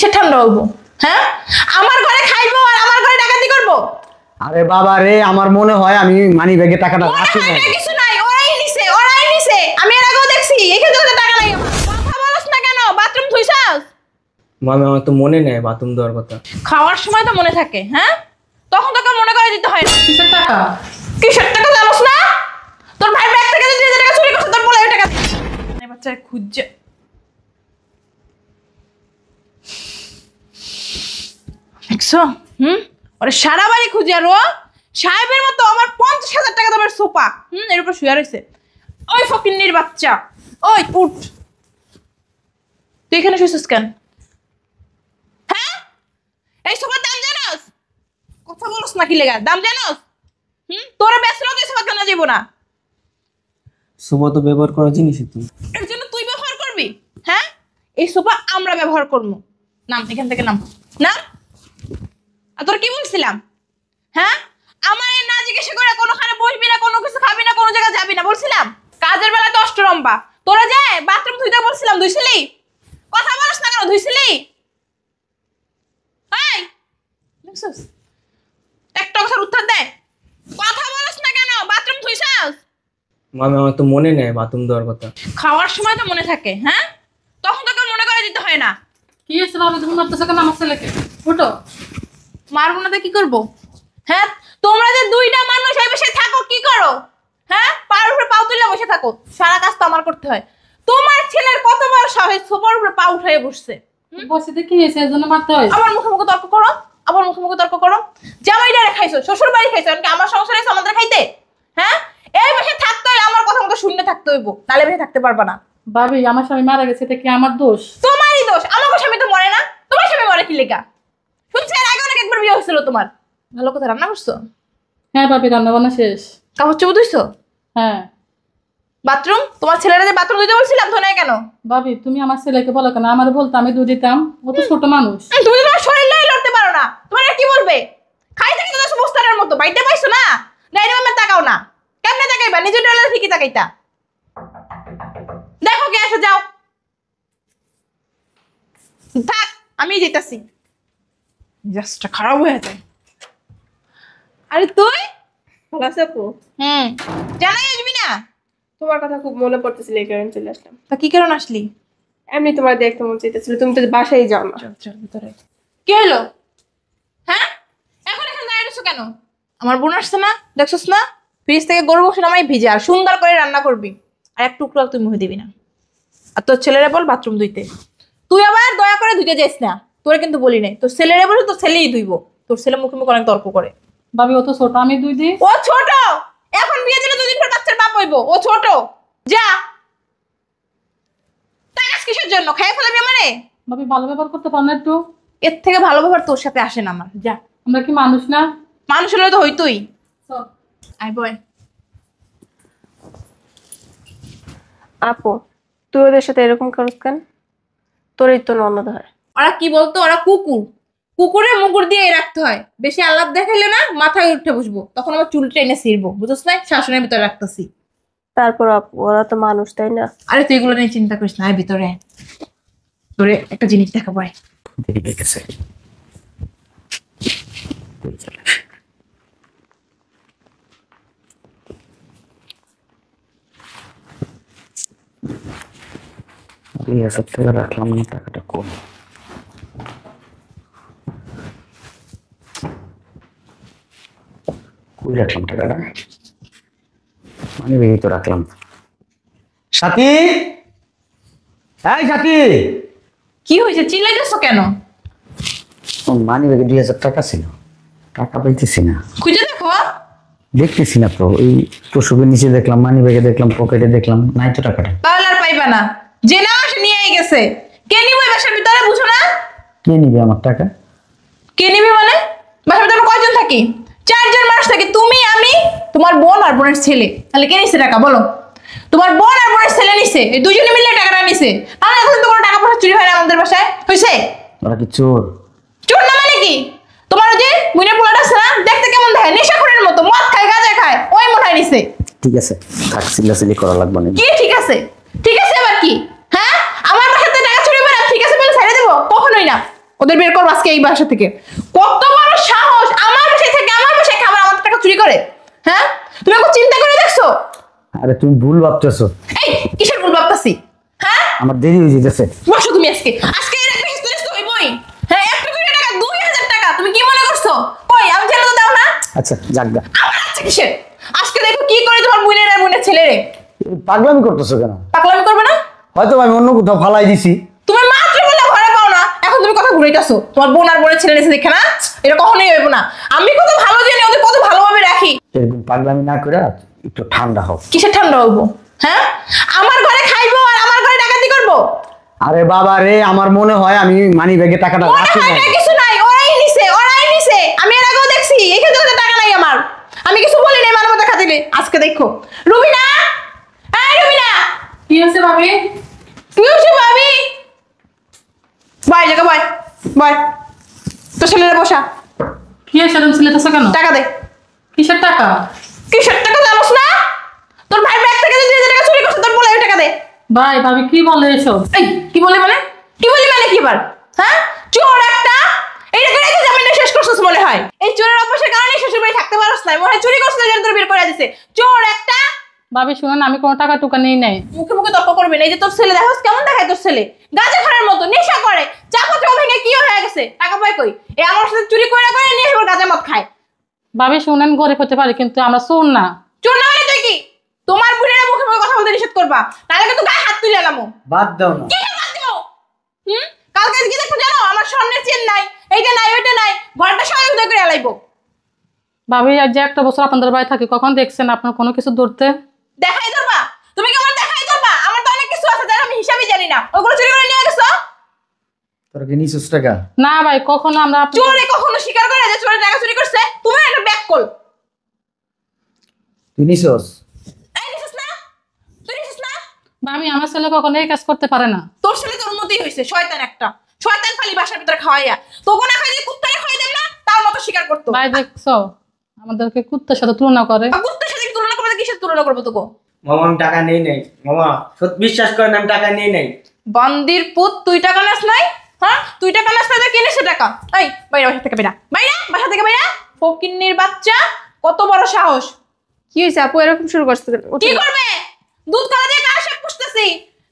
কিসের ঠান্ডা হইব? হ্যাঁ, আমার ঘরে খাইবো আর আমার ঘরে ডাকাতি করবো? আরে বাবা রে, আমার মনে হয় আমি মানি ব্যাগে টাকাটা রাখি নাই। কিছু নাই, ওরাই নিছে। আমি এর আগেও দেখছি, এখানে তো টাকা নাই। কথা বলছ না কেন? বাথরুম ধুইছাস? মামি আমার তো মনে নেই বাথরুম দেওয়ার কথা। খাওয়ার সময় তো মনে থাকে, হ্যাঁ? তখন তোকে মনে করে দিতে হয় না। কিসের টাকা? কিসের টাকা জানোস না? তোর ভাই ব্যাগ থেকে 2000 টাকা চুরি করছে, তোর বলে ওই টাকা। এই বাচ্চা খুঁজছে। দেখছো? ওরে সারা বাড়ি খুঁজে আর ও সাহেবের মতো আমার 50,000 টাকা দামের সোফা এর উপর শুয়ে রয়েছে। ওই ফকিন্নির বাচ্চা, ওই উঠ। তুই এখানে শুয়েছিস কেন? হ্যাঁ, এই সোফার দাম জানোস? কথা বলছ না কি লেগা? দাম জানোস? তোরা বেচলো তুই সোফা কেন যাবো না? সোফা তো ব্যবহার করা জিনিসই তো। এর জন্য তুই ব্যবহার করবি? হ্যাঁ, এই সোফা আমরা ব্যবহার করবো। নাম এখান থেকে, নাম। আর তোর কি বলছিলাম? হ্যাঁ, আমার না জিজ্ঞাসা করে কোনোখানে বসবি না, কোনো কিছু খাবি না, কোনো জায়গায় যাবি না বলছিলাম? কাজের বেলা তো অষ্টরম্বা। তোরা যে বাথরুম ধুইতে বলছিলাম, ধুইছিলি? কথা বলছ না কেন? ধুইছিলি? এই দেখছস, একটা কথার উত্তর দে। কথা বলছ না কেন? বাথরুম ধুইছাস? মামি আমার তো মনে নেই বাথরুম দেওয়ার কথা। খাওয়ার সময় তো মনে থাকে, হ্যাঁ? তখন তোকে মনে করে দিতে হয় না। কি হয়েছে বাবা, তুমি মারতেছো কেন আমার ছেলেকে? উঠো। মারবো না তো কি করবো? হ্যাঁ, তোমরা যে দুইটা মানুষ এই বসে থাকো, কি করো? হ্যাঁ, পায়ের উপরে পাও তুলে বসে থাকো। সারা কাজ তো আমার করতে হয়। তোমার ছেলের কত বড় সাহস, সোফার উপরে পা উঠায় বসছে। বসে কি হয়েছে, এর জন্য মারতে হয়? আবার মুখে মুখে তর্ক করো। জামাইটা খাইছো, শ্বশুর বাড়ি খাইছো, এমনকি আমার সংসারে এসে আমাদের খাইতে? হ্যাঁ, এই বসে থাকতে হলে আমার কথা মতো শূন্য থাকতে হইব, নালে বসে থাকতে পারবা না। ভাবি, আমার স্বামী মারা গেছে, এটা কি আমার দোষ? তোমারই দোষ। আমার স্বামী তো মরে না, তোমার স্বামী মরে কি লেগা? শুনছি এর আগে অনেক একবার বিয়ে হয়েছিল তোমার। ভালো কথা, রান্না করছো? হ্যাঁ ভাবি, রান্না বান্না শেষ। কাপড় চোপড় ধুইছো? হ্যাঁ। বাথরুম, তোমার ছেলেরা যে বাথরুম দিতে বলছিলাম তো নাই কেন? ভাবি, তুমি আমার ছেলেকে বলো কেন? আমার বলতো, আমি দুধ দিতাম। ও তো ছোট মানুষ। তুমি তোমার শরীর লয়ে লড়তে পারো না, তোমার আর কি বলবে? খাই থেকে তো বস্তানের মতো বাইতে পাইছো না, ডাইনি মামা তাকাও না। কেমনে তাকাইবা? নিজের ডলার ঠিকই তাকাইতা। দেখো কে আসে, যাও। থাক, আমি যেতেছি। জাস্টটা খারাপ হয়ে যায়। আরে তুই ভালো আছে আপু? জানাই আসবি না? তোমার কথা খুব মনে পড়তেছিল, এই কারণে চলে আসলাম। তা কি কারণ আসলি? এমনি তোমার দেখতে মন চাইতেছিল, তুমি তো বাসায় যাও না। চল ভিতরে। কি হলো? হ্যাঁ, এখন এখানে দাঁড়িয়ে আছো কেন? আমার বোন আসছে না, দেখছস না? ফ্রিজ থেকে গরু গোশত নামাই ভিজে আর সুন্দর করে রান্না করবি, আর এক টুকরো তুই মুখে দিবি না। আর তোর ছেলেরে বল বাথরুম ধুইতে। তুই আবার দয়া করে ধুইতে যাইস না, তোরে কিন্তু বলি নাই। তোর ছেলেরে বল, তোর ছেলেই ধুইব। তোর ছেলে মুখে মুখে অনেক তর্ক করে। ভাবি, ও তো ছোট, আমি দুই দিই। ও ছোট, এখন বিয়ে দিলে 2 দিন পর বাচ্চার বাপ হইব। ও ছোট, যা। টাকাস কিসের জন্য? খাইয়ে ফেলাবি আমারে? ভাবি, ভালো ব্যবহার করতে পার না একটু? এর থেকে ভালো ব্যবহার তোর সাথে আসে না আমার, যা। আমরা কি মানুষ না? মানুষ হলে তো হইতই। চল। আই বয়। আপু, তুই ওদের সাথে এরকম করিস কেন? তোরই তো ননদ হয়। ওরা কি বলতো? ওরা কুকুর। কুকুরে মুগুর দিয়ে রাখতে হয়, বেশি আলাপ দেখাইলে না মাথায় উঠে বসবো, তখন আমার চুল টেনে ছিড়বো, বুঝছ না? শাসনের ভিতরে রাখতেছি। তারপর আপু, ওরা তো মানুষ, তাই না? আরে তুই এগুলো নিয়ে চিন্তা করিস না, ভিতরে তোরে একটা জিনিস দেখাবো। রাখলাম না, টাকাটা কম। কই রাখলাম টাকাটা? মানি ব্যাগে তো রাখলাম। সাথী, এই সাথী, কি হয়েছে? চিল্লাইতেছো কেন? মানি ব্যাগে 2000 টাকা ছিল, টাকা পাইতেছি না। খুঁজে দেখো। দেখতেছি না তো, এই তোষকের নিচে দেখলাম, মানি ব্যাগে দেখলাম, পকেটে দেখলাম, নাই তো টাকাটা। তাহলে আর পাইবা না, যে না সে নিয়েই গেছে। কে নিবে বাসার ভিতরে, বুঝো না? কে নিবে আমার টাকা? কে নিবে মানে? বাসার ভিতরে কয়জন থাকি? 4 জন মানুষ থাকি, তুমি, আমি, তোমার বোন আর বোনের ছেলে। তাহলে কে নিছে টাকা বলো? তোমার বোন আর বোনের ছেলে নিছে, এই দুজনে মিলে টাকাটা নিছে। তাহলে এখন তো কোনো টাকা পয়সা চুরি হয় না আমাদের বাসায়, হয়েছে? ওরা কি চোর? চোর না মানে কি? তোমার যে মুইনের পোলাটা আছে না, দেখতে কেমন দেখে? নেশাখোরের মতো, মদ খায়, গাঁজা খায়, ওই মনে নিছে। ঠিক আছে, থাক, চিল্লাচিল্লি করা লাগবে না। কি ঠিক আছে? ঠিক আছে আবার কি? হ্যাঁ, আমার বাসাতে টাকা চুরি করে ঠিক আছে বলে ছেড়ে দেবো? কখনোই না। ওদের বের করবো আজকে এই বাসা থেকে। কত বড় সাহস আমার বাসায় থেকে আমার বাসায় খাবার আমার টাকা চুরি করে। হ্যাঁ, তুমি এখন চিন্তা করে দেখছো? আরে তুমি ভুল ভাবতেছো। এই কিসের ভুল ভাবতাছি? হ্যাঁ, আমার দেরি হয়ে যেতেছে। বসো তুমি আজকে আজকে এর একটা হিস্টোরি তো হইবই। হ্যাঁ, 1 কোটি টাকা 2000 টাকা তুমি কি মনে করছো? কই আমি ছেলে তো দাও না। আচ্ছা জাগা, আমার আচ্ছা কিসের? আজকে দেখো কি করে তোমার বোনের আর বোনের ছেলে রে। পাগলামি করতেছো কেন? পাগলামি করবে না? হয়তো আমি অন্য কোথাও ফালাই দিছি। তুমি মাত্র বলে ঘরে পাও না, এখন তুমি কথা ঘুরাইতাছো তোমার বোন আর বোনের ছেলে এসে দেখে না। এটা কখনোই হইব না। আমি কত ভালো জানি ওদের কত ভালোভাবে রাখি। এরকম পাগলামি না করে একটু ঠান্ডা হও। কিসের ঠান্ডা হইব? হ্যাঁ, আমার ঘরে খাইবো আর আমার ঘরে ডাকাতি করবো? আরে বাবা রে, আমার মনে হয় আমি মানি ব্যাগে টাকাটা মনে রাখি হয় নাই। না, কিছু নাই, ওরাই নিছে ওরাই নিছে। আমি এর আগেও দেখছি এই ক্ষেত্রে টাকা নাই আমার। আমি কিছু বলি নাই মানবতা খাতিরে। আজকে দেখো রুবিনা, এই রুবিনা, কি হয়েছে ভাবি? কি হচ্ছে ভাবি? বয় জায়গা বয় বয়, তোর ছেলেরা বসা। কি হয়েছে তুমি ছেলেতেছো কেন? টাকা দে। কিসের টাকা? কিসের টাকা জানোস না? তোর ভাই ব্যাগ থেকে যে 2000 টাকা চুরি করছে তোর বলে ওই টাকা দে। ভাই ভাবি কি বলে এসব? এই কি বলি মানে? কি বলি মানে কি বার? হ্যাঁ, চোর একটা। এইটা করে তো জামিনটা শেষ করছিস মনে হয়। এই চোরের অভ্যাসের কারণে শ্বশুর বাড়ি থাকতে পারছ না। মনে হয় চুরি করছিস এর জন্য তোর বের করে দিছে। চোর একটা। ভাবি শুনুন, আমি কোনো টাকা টুকা নেই নাই। মুখে মুখে তর্ক করবি না। এই যে তোর ছেলে দেখোস কেমন দেখায় তোর ছেলে, গাঁজা খাওয়ার মতো নেশা করে, চা পত্র ভেঙে কি হয়ে গেছে, টাকা পায় কই? এই আমার সাথে চুরি করে করে নিয়ে এবার গাঁজা মদ খায়। ভাবি শুনেন, গরিব হতে পারে কিন্তু আমরা চোর না। চোর না মানে তুই কি? তোমার বোনের মুখে মুখে কথা বলতে নিষেধ করবা, তাহলে কিন্তু গায়ে হাত তুলে এলামো। বাদ দাও না। কি বাদ দেবো? কালকে কি দেখো জানো, আমার স্বর্ণের চেন নাই, এইটা নাই ওইটা নাই, ঘরটা সবাই উদয় করে এলাইবো। ভাবি আজ যে একটা বছর আপনাদের বাড়ি থাকি, কখন দেখছেন আপনার কোনো কিছু ধরতে? দেখাই ধরবা? তুমি কি আমার দেখাই ধরবা? আমার তো অনেক কিছু আছে যার আমি হিসাবই জানি না, ওগুলো চুরি করে নিয়ে গেছো। তোর কি নিছিস টাকা? না ভাই, কখনো আমরা চোরে কখনো স্বীকার করে যে চোরে টাকা চুরি করছে? তুমি একটা ব্যাক কল। তুই নিছস? এই নিছিস না? তুই নিছিস না? ভাবি আমার ছেলে কখনো এই কাজ করতে পারে না। তোর ছেলে তোর মতই হইছে, শয়তান একটা। শয়তান খালি বাসার ভিতরে খাওয়াইয়া, তোকে না খাই দিয়ে কুত্তারে খাই দেন না, তার মতো স্বীকার করতো। ভাই দেখছো, আমাদেরকে কুত্তার সাথে তুলনা করে। আর কুত্তার সাথে কি তুলনা করবে? কিসের তুলনা করবো তোকে? মামা আমি টাকা নেই নাই মামা, সত্যি বিশ্বাস করেন আমি টাকা নেই নাই। বান্দির পুত, তুই টাকা নাস নাই? হ্যাঁ, তুই টাকা নাস না, কে নেছে টাকা? এই বাইরে, বাসা থেকে বেরা, বাইরা, বাসা থেকে বাইরা। ফকিন্নির বাচ্চা, কত বড় সাহস! কি হয়েছে আপু এরকম শুরু করছে? কি করবে? দুধ কলা দিয়ে কার সাপ পুষতেছি?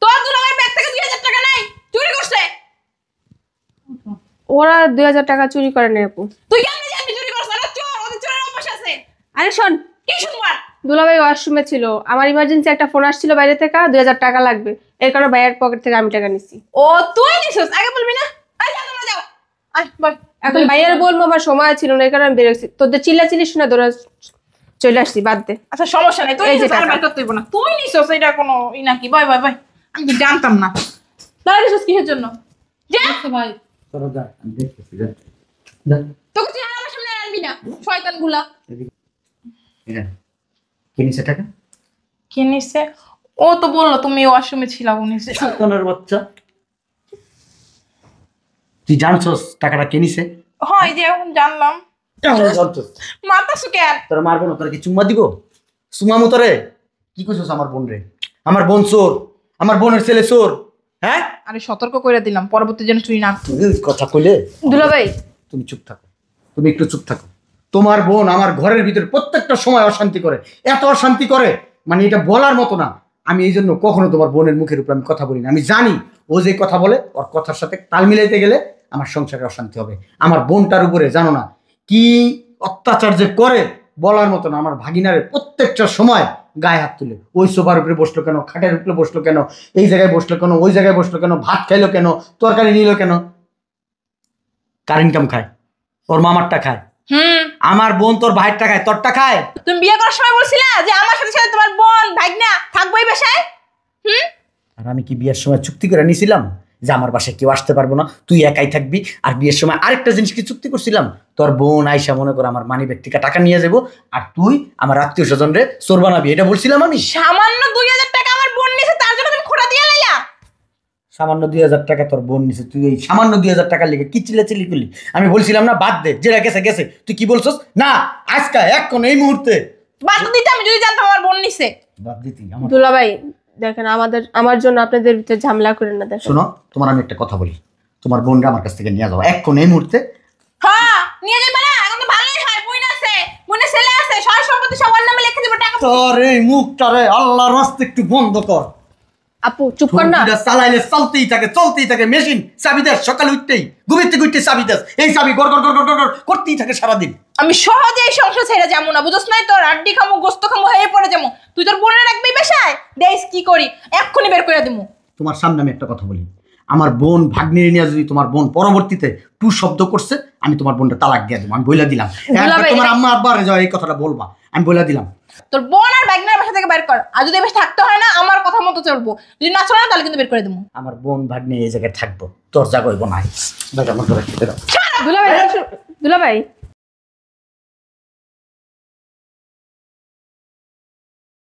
তোর দুলাভাই ব্যাগ থেকে 2000 টাকা নাই, চুরি করছে। ওরা 2000 টাকা চুরি করে না আপু। তুই কেমনে জানবি চুরি করছে? ওরা চোর, ওদের চোরের অভ্যাস আছে। আরে শোন, কি শুনবার? দুলাভাই ওয়াশরুমে ছিল, আমার ইমার্জেন্সি একটা ফোন আসছিল বাইরে থেকে, 2000 টাকা লাগবে, এর কারণে ভাইয়ের পকেট থেকে আমি টাকা নিছি। ও তুই নিছিস? আগে বলবি না? আয় যাও, তোমরা যাও। আয় বল। এখন ভাইয়ের বলবো, আমার সময় ছিল না, এই কারণে আমি বেরোচ্ছি। তোদের চিল্লাচিল্লি শুনে দৌড়া চলে আসছি, বাদ দে। আচ্ছা সমস্যা নাই, তুই এই যে নিছিস, আর টাকা। বের করতে হইব না। তুই নিছিস, এটা কোনো ই নাকি? বয় বয় বয়, আমি তো জানতাম না। দাঁড়া নিছিস কিসের জন্য? যা, আচ্ছা ভাই, চলো যা, আমি দেখতেছি যা। যা। তোকে তুই আর আমার সামনে আনবি না, শয়তান গুলা। এটা কি নিছে টাকা? কে নিছে? ও তো বললো তুমি ওয়াশরুমে ছিলা, ও নিছে। শয়তানের বাচ্চা। তুই জানছস টাকাটা কে নিছে? হয় যে এখন জানলাম। কেমন জানছস? মাথা শুকে আর তোর মারবো না, তোর কি চুম্মা দিব? চুম্মা মতো রে? কি কইছস আমার বোন রে? আমার বোন চোর, আমার বোনের ছেলে চোর। হ্যাঁ, আরে সতর্ক করে দিলাম, পরবর্তী যেন চুরি না। তুমি কথা কইলে দুলাভাই তুমি চুপ থাকো, তুমি একটু চুপ থাকো। তোমার বোন আমার ঘরের ভিতরে প্রত্যেকটা সময় অশান্তি করে, এত অশান্তি করে মানে এটা বলার মতো না। আমি এই জন্য কখনো তোমার বোনের মুখের উপর আমি কথা বলি না। আমি জানি ও যে কথা বলে, ওর কথার সাথে তাল মিলাইতে গেলে আমার সংসারে অশান্তি হবে। আমার বোনটার উপরে জানো না কি অত্যাচার যে করে, বলার মতো না। আমার ভাগিনারে প্রত্যেকটা সময় গায়ে হাত তুলে, ওই সোফার উপরে বসলো কেন, খাটের উপরে বসলো কেন, এই জায়গায় বসলো কেন, ওই জায়গায় বসলো কেন, ভাত খাইলো কেন, তরকারি নিল কেন। কার ইনকাম খায়? ওর মামারটা খায়। আমার বোন তোর ভাইয়েরটা খায়, তোরটা খায়? তুমি বিয়ে করার সময় বলছিলা যে আমার সাথে সাথে তোমার বোন ভাগনা থাকবোই বাসায়। আর আমি কি বিয়ের সময় চুক্তি করে নিয়েছিলাম যে আমার বাসায় কেউ আসতে পারবো না, তুই একাই থাকবি? আর বিয়ের সময় আরেকটা জিনিস কি চুক্তি করছিলাম, তোর বোন আইসা মনে কর আমার মানি ব্যাগ থেকে টাকা নিয়ে যাবো, আর তুই আমার আত্মীয় স্বজন রে চোর বানাবি, এটা বলছিলাম আমি। সামান্য 2000 টাকা আমার বোন নিছে, তার জন্য তুমি খোটা দিয়ে লাইলা? সামান্য 2000 টাকা তোর বোন নিছে, তুই এই সামান্য 2000 টাকার লিগে কি চিল্লাচিল্লি করলি? আমি বলছিলাম না বাদ দে, যেটা গেছে গেছে। তুই কি বলছস? না আজকে এখন এই মুহূর্তে বাদ দিতে, আমি যদি জানতাম আমার বোন নিছে। বাদ দিতি আমার। দুলাভাই দেখেন, আমার জন্য আপনাদের ভিতরে ঝামেলা করেন না। দেখেন শোনো, তোমার আমি একটা কথা বলি, তোমার বোনরা আমার কাছ থেকে নিয়ে যাও এখন এই মুহূর্তে। হ্যাঁ নিয়ে যাবে না, এখন তো ভালোই হয়, বোন আছে, বোনের ছেলে আছে, সব সম্পত্তি সবার নামে লিখে দিব, টাকা তোর এই মুখটারে আল্লাহর রাস্তে একটু বন্ধ কর। আপু চুপ কর না। ঠুনকিটা চালাইলে চলতেই থাকে মেশিন। চাবি দেস সকালে উঠতেই, ঘুমের থেকে উঠতে চাবি দেস, এই চাবি গড় গড় গড় গড় গড় করতেই থাকে সারাদিন। আমি সহজেই সংসার ছেড়ে যাবো না, বুঝছ নাই? তোর আড্ডি খামো, গোস্ত খামো, হয়ে পড়ে যাবো। তুই তোর বোনের রাখবি বাসায়, দেখ কি করি, এক্ষুনি বের করে দিবো। তোমার সামনে আমি একটা কথা বলি, আমার বোন ভাগ্নির নিয়ে যদি তোমার বোন পরবর্তীতে টু শব্দ করছে, আমি তোমার বোনটা তালাক দিয়ে দেবো। আমি বইলা দিলাম। দুলাভাই, তোমার আম্মা আব্বার যাও এই কথাটা বলবা, আমি বইলা দিলাম। তোর বোন আর ব্যাগনার বাসা থেকে বের কর, আর যদি বেশ থাকতে হয় না আমার কথা মতো চলবো, যদি না চলে না তাহলে কিন্তু বের করে দেবো। আমার বোন ভাগ্নি এই জায়গায় থাকবো, তোর জায়গা হইব না। দুলাভাই দুলাভাই